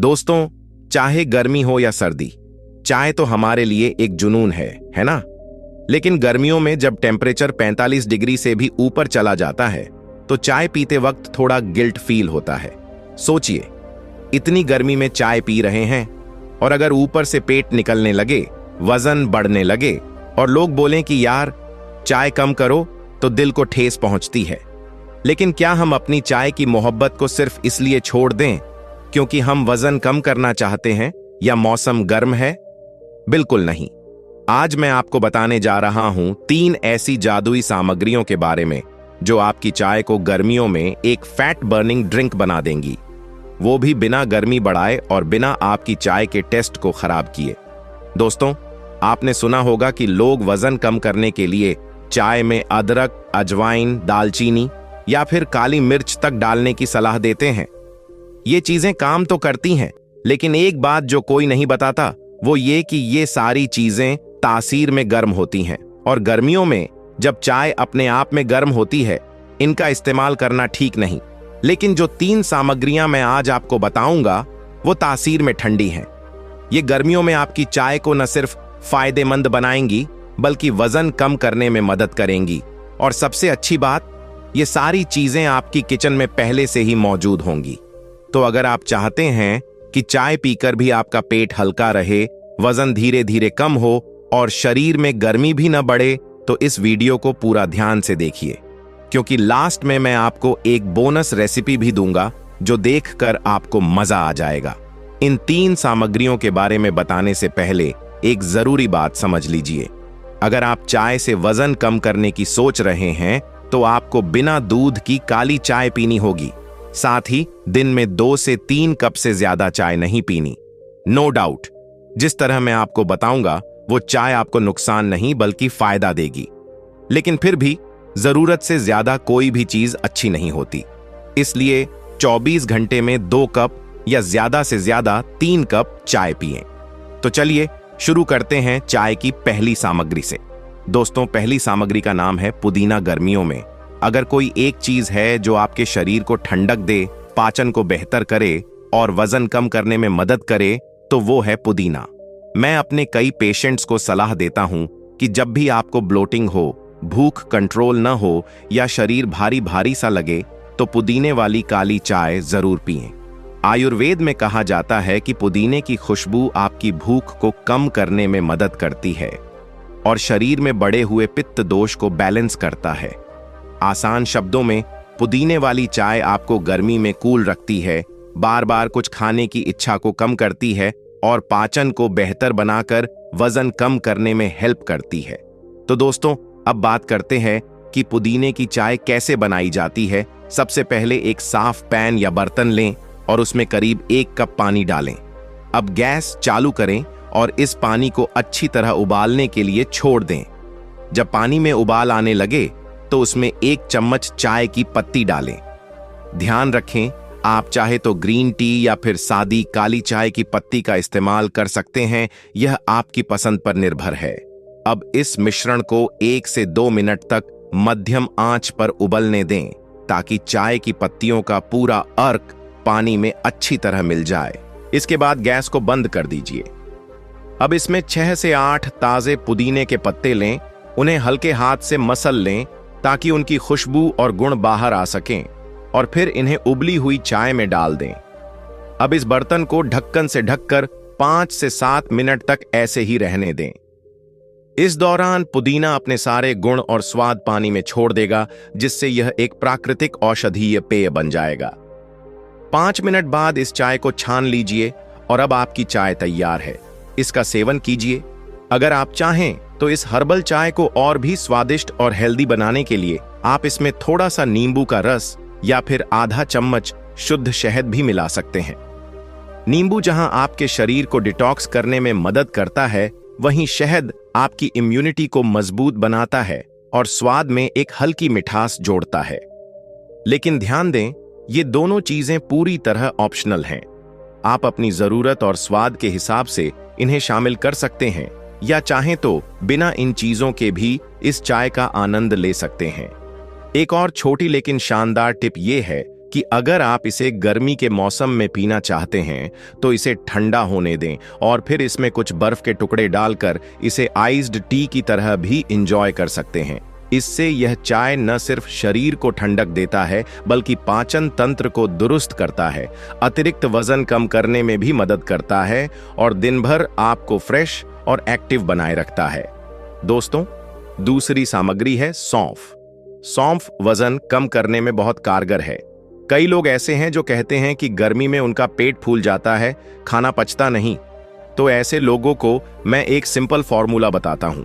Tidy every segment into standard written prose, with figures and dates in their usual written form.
दोस्तों, चाहे गर्मी हो या सर्दी, चाय तो हमारे लिए एक जुनून है ना? लेकिन गर्मियों में जब टेम्परेचर 45 डिग्री से भी ऊपर चला जाता है तो चाय पीते वक्त थोड़ा गिल्ट फील होता है। सोचिए, इतनी गर्मी में चाय पी रहे हैं और अगर ऊपर से पेट निकलने लगे, वजन बढ़ने लगे और लोग बोलें कि यार चाय कम करो, तो दिल को ठेस पहुंचती है। लेकिन क्या हम अपनी चाय की मोहब्बत को सिर्फ इसलिए छोड़ दें क्योंकि हम वजन कम करना चाहते हैं या मौसम गर्म है? बिल्कुल नहीं। आज मैं आपको बताने जा रहा हूं 3 ऐसी जादुई सामग्रियों के बारे में जो आपकी चाय को गर्मियों में एक फैट बर्निंग ड्रिंक बना देंगी, वो भी बिना गर्मी बढ़ाए और बिना आपकी चाय के टेस्ट को खराब किए। दोस्तों, आपने सुना होगा कि लोग वजन कम करने के लिए चाय में अदरक, अजवाइन, दालचीनी या फिर काली मिर्च तक डालने की सलाह देते हैं। ये चीजें काम तो करती हैं, लेकिन एक बात जो कोई नहीं बताता वो ये कि ये सारी चीजें तासीर में गर्म होती हैं और गर्मियों में जब चाय अपने आप में गर्म होती है, इनका इस्तेमाल करना ठीक नहीं। लेकिन जो 3 सामग्रियां मैं आज आपको बताऊंगा वो तासीर में ठंडी हैं। ये गर्मियों में आपकी चाय को न सिर्फ फायदेमंद बनाएंगी बल्कि वजन कम करने में मदद करेंगी। और सबसे अच्छी बात, ये सारी चीजें आपकी किचन में पहले से ही मौजूद होंगी। तो अगर आप चाहते हैं कि चाय पीकर भी आपका पेट हल्का रहे, वजन धीरे धीरे कम हो और शरीर में गर्मी भी न बढ़े, तो इस वीडियो को पूरा ध्यान से देखिए, क्योंकि लास्ट में मैं आपको एक बोनस रेसिपी भी दूंगा जो देखकर आपको मजा आ जाएगा। इन 3 सामग्रियों के बारे में बताने से पहले एक जरूरी बात समझ लीजिए। अगर आप चाय से वजन कम करने की सोच रहे हैं तो आपको बिना दूध की काली चाय पीनी होगी। साथ ही दिन में 2 से 3 कप से ज्यादा चाय नहीं पीनी। नो डाउट, जिस तरह मैं आपको बताऊंगा वो चाय आपको नुकसान नहीं बल्कि फायदा देगी। लेकिन फिर भी जरूरत से ज्यादा कोई भी चीज अच्छी नहीं होती, इसलिए 24 घंटे में 2 कप या ज्यादा से ज्यादा 3 कप चाय पिएं। तो चलिए शुरू करते हैं चाय की पहली सामग्री से। दोस्तों, पहली सामग्री का नाम है पुदीना। गर्मियों में अगर कोई एक चीज है जो आपके शरीर को ठंडक दे, पाचन को बेहतर करे और वजन कम करने में मदद करे, तो वो है पुदीना। मैं अपने कई पेशेंट्स को सलाह देता हूं कि जब भी आपको ब्लोटिंग हो, भूख कंट्रोल न हो या शरीर भारी भारी सा लगे, तो पुदीने वाली काली चाय जरूर पिएं। आयुर्वेद में कहा जाता है कि पुदीने की खुशबू आपकी भूख को कम करने में मदद करती है और शरीर में बढ़े हुए पित्त दोष को बैलेंस करता है। आसान शब्दों में, पुदीने वाली चाय आपको गर्मी में कूल रखती है, बार बार कुछ खाने की इच्छा को कम करती है और पाचन को बेहतर बनाकर वजन कम करने में हेल्प करती है। तो दोस्तों, अब बात करते हैं कि पुदीने की चाय कैसे बनाई जाती है। सबसे पहले एक साफ पैन या बर्तन लें और उसमें करीब 1 कप पानी डालें। अब गैस चालू करें और इस पानी को अच्छी तरह उबालने के लिए छोड़ दें। जब पानी में उबाल आने लगे तो उसमें 1 चम्मच चाय की पत्ती डालें। ध्यान रखें, आप चाहे तो ग्रीन टी या फिर सादी काली चाय की पत्ती का इस्तेमाल कर सकते हैं, यह आपकी पसंद पर निर्भर है। अब इस मिश्रण को 1 से 2 मिनट तक मध्यम आंच पर उबलने दें ताकि चाय की पत्तियों का पूरा अर्क पानी में अच्छी तरह मिल जाए। इसके बाद गैस को बंद कर दीजिए। अब इसमें 6 से 8 ताजे पुदीने के पत्ते लें, उन्हें हल्के हाथ से मसल लें ताकि उनकी खुशबू और गुण बाहर आ सकें और फिर इन्हें उबली हुई चाय में डाल दें। अब इस बर्तन को ढक्कन से ढककर 5 से 7 मिनट तक ऐसे ही रहने दें। इस दौरान पुदीना अपने सारे गुण और स्वाद पानी में छोड़ देगा, जिससे यह एक प्राकृतिक औषधीय पेय बन जाएगा। 5 मिनट बाद इस चाय को छान लीजिए और अब आपकी चाय तैयार है। इसका सेवन कीजिए। अगर आप चाहें तो इस हर्बल चाय को और भी स्वादिष्ट और हेल्दी बनाने के लिए आप इसमें थोड़ा सा नींबू का रस या फिर आधा चम्मच शुद्ध शहद भी मिला सकते हैं। नींबू जहां आपके शरीर को डिटॉक्स करने में मदद करता है, वहीं शहद आपकी इम्यूनिटी को मजबूत बनाता है और स्वाद में एक हल्की मिठास जोड़ता है। लेकिन ध्यान दें, ये दोनों चीजें पूरी तरह ऑप्शनल हैं। आप अपनी जरूरत और स्वाद के हिसाब से इन्हें शामिल कर सकते हैं या चाहें तो बिना इन चीजों के भी इस चाय का आनंद ले सकते हैं। एक और छोटी लेकिन शानदार टिप ये है कि अगर आप इसे गर्मी के मौसम में पीना चाहते हैं तो इसे ठंडा होने दें और फिर इसमें कुछ बर्फ के टुकड़े डालकर इसे आइस्ड टी की तरह भी इंजॉय कर सकते हैं। इससे यह चाय न सिर्फ शरीर को ठंडक देता है बल्कि पाचन तंत्र को दुरुस्त करता है, अतिरिक्त वजन कम करने में भी मदद करता है और दिन भर आपको फ्रेश और एक्टिव बनाए रखता है। दोस्तों, दूसरी सामग्री है सौंफ। सौंफ वजन कम करने में बहुत कारगर है। कई लोग ऐसे हैं जो कहते हैं कि गर्मी में उनका पेट फूल जाता है, खाना पचता नहीं। तो ऐसे लोगों को मैं एक सिंपल फॉर्मूला बताता हूं।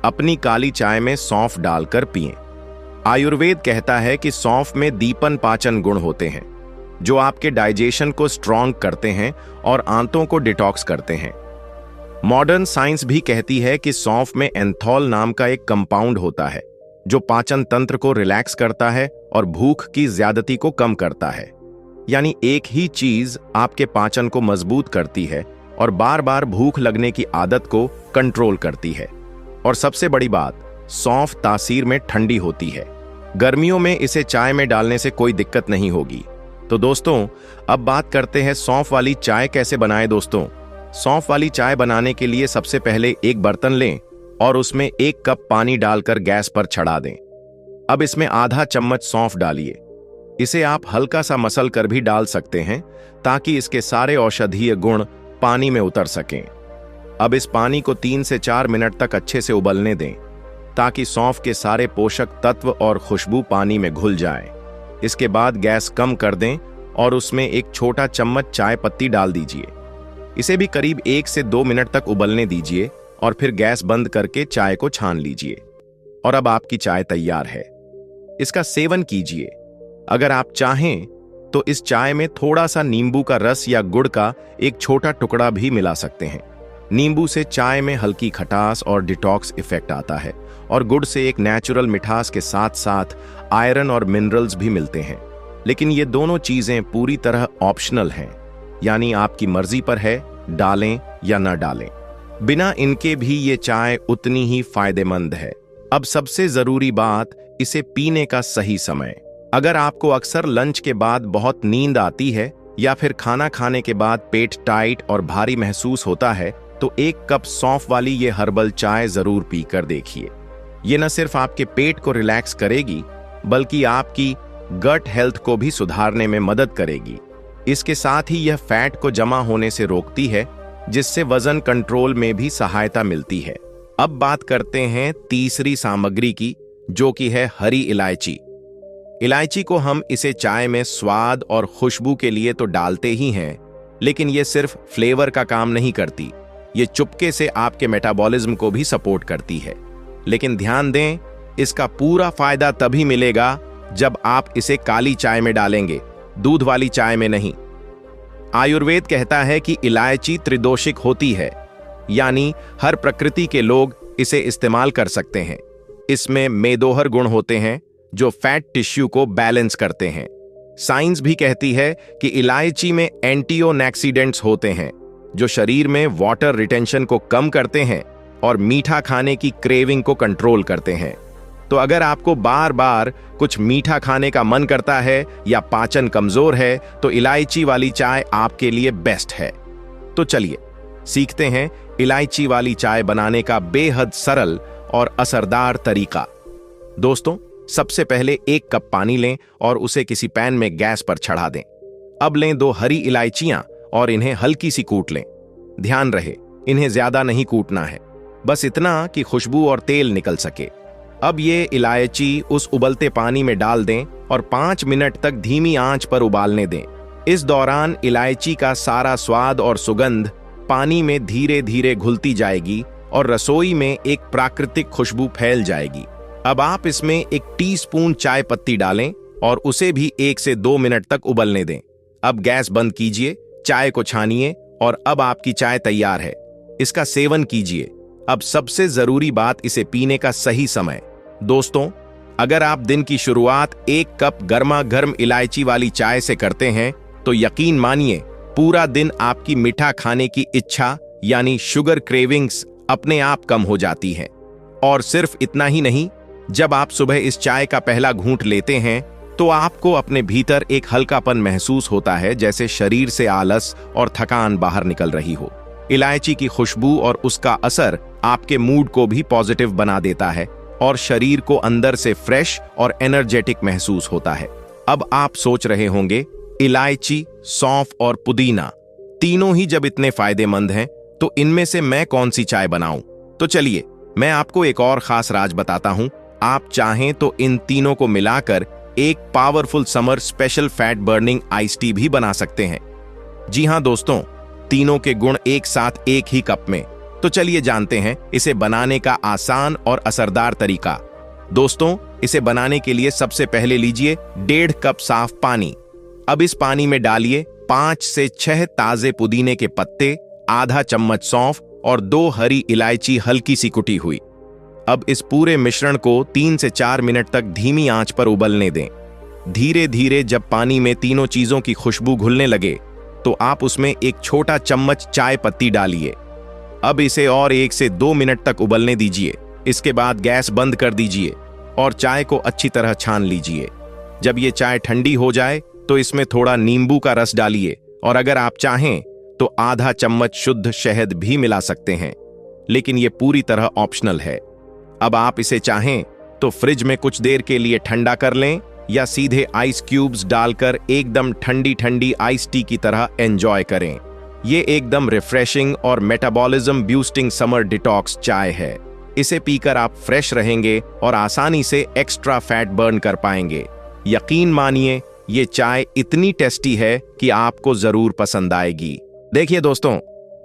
अपनी काली चाय में सौंफ डालकर पिएं। आयुर्वेद कहता है कि सौंफ में दीपन पाचन गुण होते हैं जो आपके डाइजेशन को स्ट्रॉन्ग करते हैं और आंतों को डिटॉक्स करते हैं। मॉडर्न साइंस भी कहती है कि सौंफ में एंथॉल नाम का एक कंपाउंड होता है जो पाचन तंत्र को रिलैक्स करता है और भूख की ज्यादती को कम करता है। यानी एक ही चीज आपके पाचन को मजबूत करती है और बार बार भूख लगने की आदत को कंट्रोल करती है। और सबसे बड़ी बात, सौंफ तासीर में ठंडी होती है। गर्मियों में इसे चाय में डालने से कोई दिक्कत नहीं होगी। तो दोस्तों, अब बात करते हैं सौंफ वाली चाय कैसे बनाएं। दोस्तों, सौंफ वाली चाय बनाने के लिए सबसे पहले एक बर्तन लें और उसमें 1 कप पानी डालकर गैस पर चढ़ा दें। अब इसमें आधा चम्मच सौंफ डालिए। इसे आप हल्का सा मसल कर भी डाल सकते हैं ताकि इसके सारे औषधीय गुण पानी में उतर सकें। अब इस पानी को 3 से 4 मिनट तक अच्छे से उबलने दें ताकि सौंफ के सारे पोषक तत्व और खुशबू पानी में घुल जाएं। इसके बाद गैस कम कर दें और उसमें एक छोटा चम्मच चाय पत्ती डाल दीजिए। इसे भी करीब 1 से 2 मिनट तक उबलने दीजिए और फिर गैस बंद करके चाय को छान लीजिए। और अब आपकी चाय तैयार है। इसका सेवन कीजिए। अगर आप चाहें तो इस चाय में थोड़ा सा नींबू का रस या गुड़ का एक छोटा टुकड़ा भी मिला सकते हैं। नींबू से चाय में हल्की खटास और डिटॉक्स इफेक्ट आता है और गुड़ से एक नेचुरल मिठास के साथ साथ आयरन और मिनरल्स भी मिलते हैं। लेकिन ये दोनों चीजें पूरी तरह ऑप्शनल हैं, यानी आपकी मर्जी पर है डालें या न डालें। बिना इनके भी ये चाय उतनी ही फायदेमंद है। अब सबसे जरूरी बात, इसे पीने का सही समय। अगर आपको अक्सर लंच के बाद बहुत नींद आती है या फिर खाना खाने के बाद पेट टाइट और भारी महसूस होता है तो 1 कप सौंफ वाली ये हर्बल चाय जरूर पी कर देखिए। ये न सिर्फ आपके पेट को रिलैक्स करेगी बल्कि आपकी गट हेल्थ को भी सुधारने में मदद करेगी। इसके साथ ही यह फैट को जमा होने से रोकती है जिससे वजन कंट्रोल में भी सहायता मिलती है। अब बात करते हैं तीसरी सामग्री की, जो कि है हरी इलायची। इलायची को हम इसे चाय में स्वाद और खुशबू के लिए तो डालते ही हैं, लेकिन ये सिर्फ फ्लेवर का काम नहीं करती, ये चुपके से आपके मेटाबॉलिज्म को भी सपोर्ट करती है। लेकिन ध्यान दें, इसका पूरा फायदा तभी मिलेगा जब आप इसे काली चाय में डालेंगे, दूध वाली चाय में नहीं। आयुर्वेद कहता है कि इलायची त्रिदोषिक होती है, यानी हर प्रकृति के लोग इसे इस्तेमाल कर सकते हैं। इसमें मेदोहर गुण होते हैं जो फैट टिश्यू को बैलेंस करते हैं। साइंस भी कहती है कि इलायची में एंटीओक्सीडेंट्स होते हैं जो शरीर में वाटर रिटेंशन को कम करते हैं और मीठा खाने की क्रेविंग को कंट्रोल करते हैं। तो अगर आपको बार बार कुछ मीठा खाने का मन करता है या पाचन कमजोर है तो इलायची वाली चाय आपके लिए बेस्ट है। तो चलिए सीखते हैं इलायची वाली चाय बनाने का बेहद सरल और असरदार तरीका। दोस्तों, सबसे पहले 1 कप पानी लें और उसे किसी पैन में गैस पर चढ़ा दें। अब लें 2 हरी इलायचियां और इन्हें हल्की सी कूट लें। ध्यान रहे, इन्हें ज्यादा नहीं कूटना है, बस इतना कि खुशबू और तेल निकल सके। अब ये इलायची उस उबलते पानी में डाल दें और 5 मिनट तक धीमी आंच पर उबालने दें। इस दौरान इलायची का सारा स्वाद और सुगंध पानी में धीरे धीरे घुलती जाएगी और रसोई में एक प्राकृतिक खुशबू फैल जाएगी। अब आप इसमें 1 टीस्पून चाय पत्ती डालें और उसे भी 1 से 2 मिनट तक उबलने दें। अब गैस बंद कीजिए, चाय को छानिए और अब आपकी चाय तैयार है। इसका सेवन कीजिए। अब सबसे जरूरी बात, इसे पीने का सही समय। दोस्तों, अगर आप दिन की शुरुआत 1 कप गर्मा गर्म इलायची वाली चाय से करते हैं तो यकीन मानिए पूरा दिन आपकी मीठा खाने की इच्छा यानी शुगर क्रेविंग्स अपने आप कम हो जाती हैं। और सिर्फ इतना ही नहीं, जब आप सुबह इस चाय का पहला घूंट लेते हैं तो आपको अपने भीतर एक हल्कापन महसूस होता है, जैसे शरीर से आलस और थकान बाहर निकल रही हो। इलायची की खुशबू और उसका असर आपके मूड को भी पॉजिटिव बना देता है और शरीर को अंदर से फ्रेश और एनर्जेटिक महसूस होता है। अब आप सोच रहे होंगे, इलायची, सौंफ और पुदीना तीनों ही जब इतने फायदेमंद हैं, तो इनमें से मैं कौन सी चाय बनाऊं? तो चलिए, मैं आपको एक और खास राज बताता हूं। आप चाहें तो इन तीनों को मिलाकर एक powerful summer special fat burning ice tea भी बना सकते हैं। जी हां दोस्तों, तीनों के गुण एक साथ एक ही कप में। तो चलिए जानते हैं इसे बनाने का आसान और असरदार तरीका। दोस्तों, इसे बनाने के लिए सबसे पहले लीजिए 1.5 कप साफ पानी। अब इस पानी में डालिए 5 से 6 ताजे पुदीने के पत्ते, आधा चम्मच सौंफ और 2 हरी इलायची हल्की सी कुटी हुई। अब इस पूरे मिश्रण को 3 से 4 मिनट तक धीमी आंच पर उबलने दें। धीरे धीरे जब पानी में तीनों चीजों की खुशबू घुलने लगे, तो आप उसमें एक छोटा चम्मच चाय पत्ती डालिए। अब इसे और 1 से 2 मिनट तक उबलने दीजिए। इसके बाद गैस बंद कर दीजिए और चाय को अच्छी तरह छान लीजिए। जब ये चाय ठंडी हो जाए तो इसमें थोड़ा नींबू का रस डालिए और अगर आप चाहें तो आधा चम्मच शुद्ध शहद भी मिला सकते हैं, लेकिन ये पूरी तरह ऑप्शनल है। अब आप इसे चाहें तो फ्रिज में कुछ देर के लिए ठंडा कर लें या सीधे आइस क्यूब्स डालकर एकदम ठंडी ठंडी आइस टी की तरह एंजॉय करें। ये एकदम रिफ्रेशिंग और मेटाबॉलिज्म बूस्टिंग समर डिटॉक्स चाय है। इसे पीकर आप फ्रेश रहेंगे और आसानी से एक्स्ट्रा फैट बर्न कर पाएंगे। यकीन मानिए, ये चाय इतनी टेस्टी है कि आपको जरूर पसंद आएगी। देखिए दोस्तों,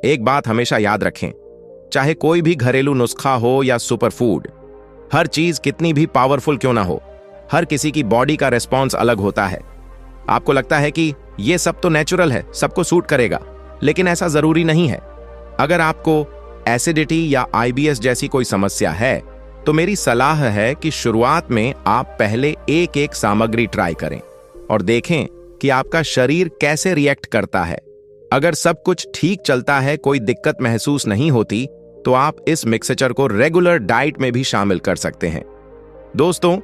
एक बात हमेशा याद रखें, चाहे कोई भी घरेलू नुस्खा हो या सुपर फूड, हर चीज कितनी भी पावरफुल क्यों ना हो, हर किसी की बॉडी का रिस्पॉन्स अलग होता है। आपको लगता है कि ये सब तो नेचुरल है, सबको सूट करेगा, लेकिन ऐसा जरूरी नहीं है। अगर आपको एसिडिटी या आईबीएस जैसी कोई समस्या है, तो मेरी सलाह है कि शुरुआत में आप पहले एक एक सामग्री ट्राई करें और देखें कि आपका शरीर कैसे रिएक्ट करता है। अगर सब कुछ ठीक चलता है, कोई दिक्कत महसूस नहीं होती, तो आप इस मिक्सचर को रेगुलर डाइट में भी शामिल कर सकते हैं। दोस्तों,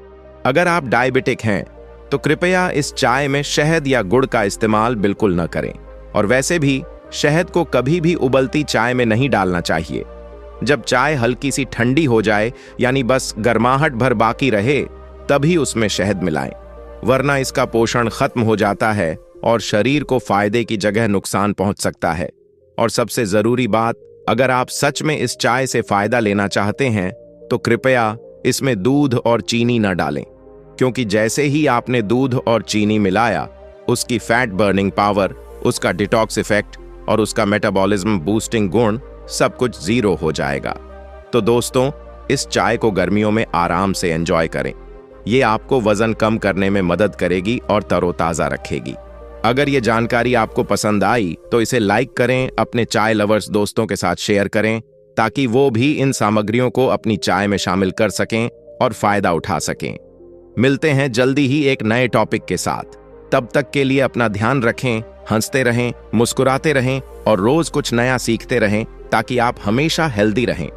अगर आप डायबिटिक हैं तो कृपया इस चाय में शहद या गुड़ का इस्तेमाल बिल्कुल न करें, और वैसे भी शहद को कभी भी उबलती चाय में नहीं डालना चाहिए। जब चाय हल्की सी ठंडी हो जाए, यानी बस गर्माहट भर बाकी रहे, तभी उसमें शहद मिलाएं, वरना इसका पोषण खत्म हो जाता है और शरीर को फायदे की जगह नुकसान पहुंच सकता है। और सबसे जरूरी बात, अगर आप सच में इस चाय से फायदा लेना चाहते हैं तो कृपया इसमें दूध और चीनी न डालें, क्योंकि जैसे ही आपने दूध और चीनी मिलाया, उसकी फैट बर्निंग पावर, उसका डिटॉक्स इफेक्ट और उसका मेटाबॉलिज्म बूस्टिंग गुण सब कुछ जीरो हो जाएगा। तो दोस्तों, इस चाय को गर्मियों में आराम से एंजॉय करें। ये आपको वजन कम करने में मदद करेगी और तरोताजा रखेगी। अगर ये जानकारी आपको पसंद आई तो इसे लाइक करें, अपने चाय लवर्स दोस्तों के साथ शेयर करें, ताकि वो भी इन सामग्रियों को अपनी चाय में शामिल कर सकें और फायदा उठा सकें। मिलते हैं जल्दी ही एक नए टॉपिक के साथ। तब तक के लिए अपना ध्यान रखें, हंसते रहें, मुस्कुराते रहें और रोज कुछ नया सीखते रहें, ताकि आप हमेशा हेल्दी रहें।